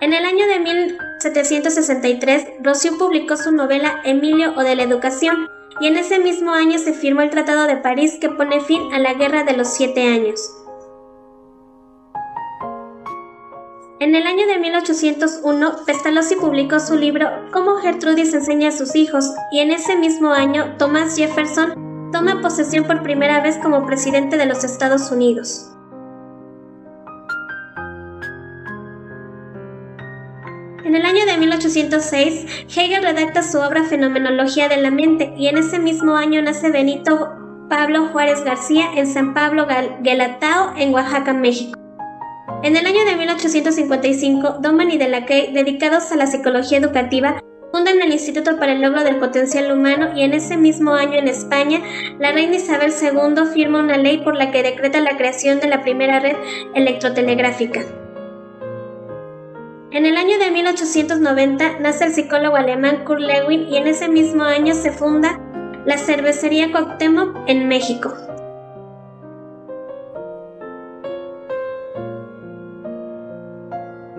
En el año de 1763, Rousseau publicó su novela Emilio o de la Educación, y en ese mismo año se firmó el Tratado de París que pone fin a la Guerra de los 7 años. En el año de 1801, Pestalozzi publicó su libro Cómo Gertrudis enseña a sus hijos, y en ese mismo año Thomas Jefferson toma posesión por primera vez como presidente de los Estados Unidos. En el año de 1806, Hegel redacta su obra Fenomenología de la mente, y en ese mismo año nace Benito Pablo Juárez García en San Pablo Guelatao, en Oaxaca, México. En el año de 1855, Doman y Delacey, dedicados a la psicología educativa, fundan el Instituto para el Logro del Potencial Humano, y en ese mismo año en España, la reina Isabel II firma una ley por la que decreta la creación de la primera red electrotelegráfica. En el año de 1890 nace el psicólogo alemán Kurt Lewin, y en ese mismo año se funda la cervecería Cuauhtémoc en México.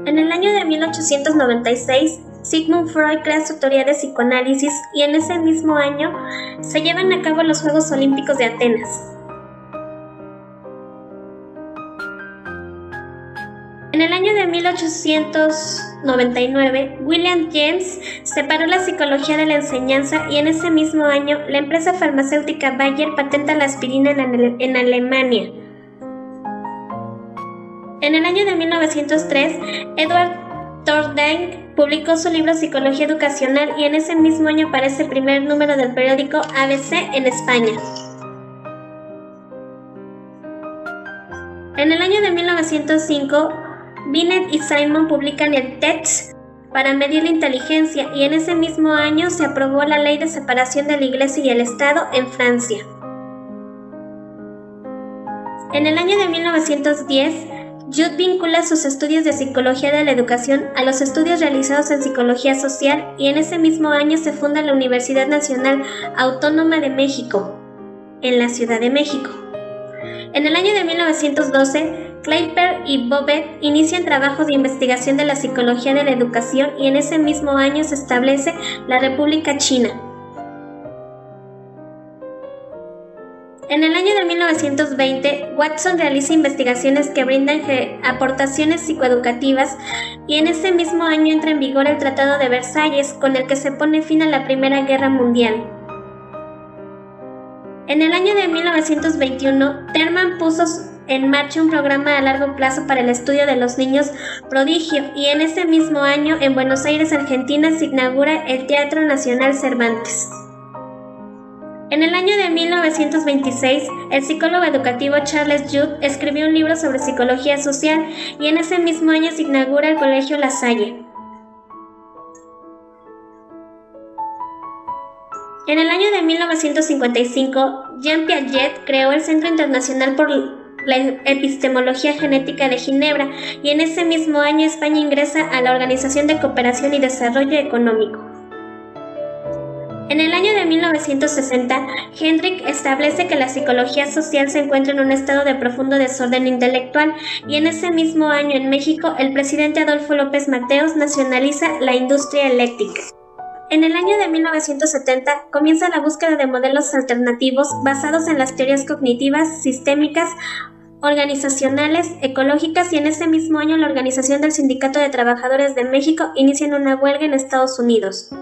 En el año de 1896, Sigmund Freud crea su teoría de psicoanálisis, y en ese mismo año se llevan a cabo los Juegos Olímpicos de Atenas. En el año de 1899, William James separó la psicología de la enseñanza, y en ese mismo año la empresa farmacéutica Bayer patenta la aspirina en Alemania. En el año de 1903, Edward Thorndike publicó su libro Psicología Educacional, y en ese mismo año aparece el primer número del periódico ABC en España. En el año de 1905, Binet y Simon publican el TEST para medir la inteligencia, y en ese mismo año se aprobó la Ley de Separación de la Iglesia y el Estado en Francia. En el año de 1910, Judd vincula sus estudios de psicología de la educación a los estudios realizados en psicología social, y en ese mismo año se funda la Universidad Nacional Autónoma de México, en la Ciudad de México. En el año de 1912, Kleiper y Bobet inician trabajos de investigación de la psicología de la educación, y en ese mismo año se establece la República China. En el año de 1920, Watson realiza investigaciones que brindan aportaciones psicoeducativas, y en ese mismo año entra en vigor el Tratado de Versalles, con el que se pone fin a la Primera Guerra Mundial. En el año de 1921, Terman puso en marcha un programa a largo plazo para el estudio de los niños prodigio, y en ese mismo año, en Buenos Aires, Argentina, se inaugura el Teatro Nacional Cervantes. En el año de 1926, el psicólogo educativo Charles Judd escribió un libro sobre psicología social, y en ese mismo año se inaugura el Colegio La Salle. En el año de 1955, Jean Piaget creó el Centro Internacional por la Epistemología Genética de Ginebra, y en ese mismo año España ingresa a la Organización de Cooperación y Desarrollo Económico. En el año de 1960, Hendrick establece que la psicología social se encuentra en un estado de profundo desorden intelectual, y en ese mismo año en México, el presidente Adolfo López Mateos nacionaliza la industria eléctrica. En el año de 1970 comienza la búsqueda de modelos alternativos basados en las teorías cognitivas, sistémicas, organizacionales, ecológicas, y en ese mismo año la Organización del Sindicato de Trabajadores de México inicia una huelga en Estados Unidos.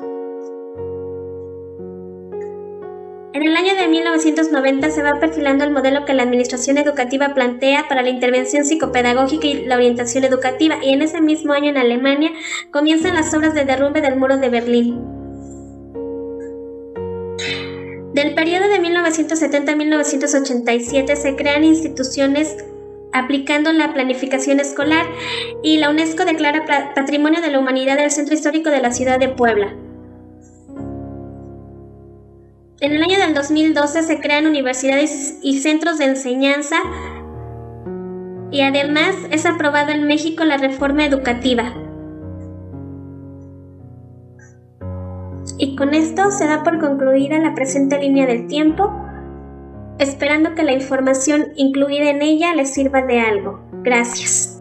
En el año de 1990 se va perfilando el modelo que la administración educativa plantea para la intervención psicopedagógica y la orientación educativa, y en ese mismo año en Alemania comienzan las obras de derrumbe del muro de Berlín. Del periodo de 1970 a 1987 se crean instituciones aplicando la planificación escolar, y la UNESCO declara Patrimonio de la Humanidad el Centro Histórico de la ciudad de Puebla. En el año del 2012 se crean universidades y centros de enseñanza, y además es aprobada en México la reforma educativa. Y con esto se da por concluida la presente línea del tiempo, esperando que la información incluida en ella les sirva de algo. Gracias.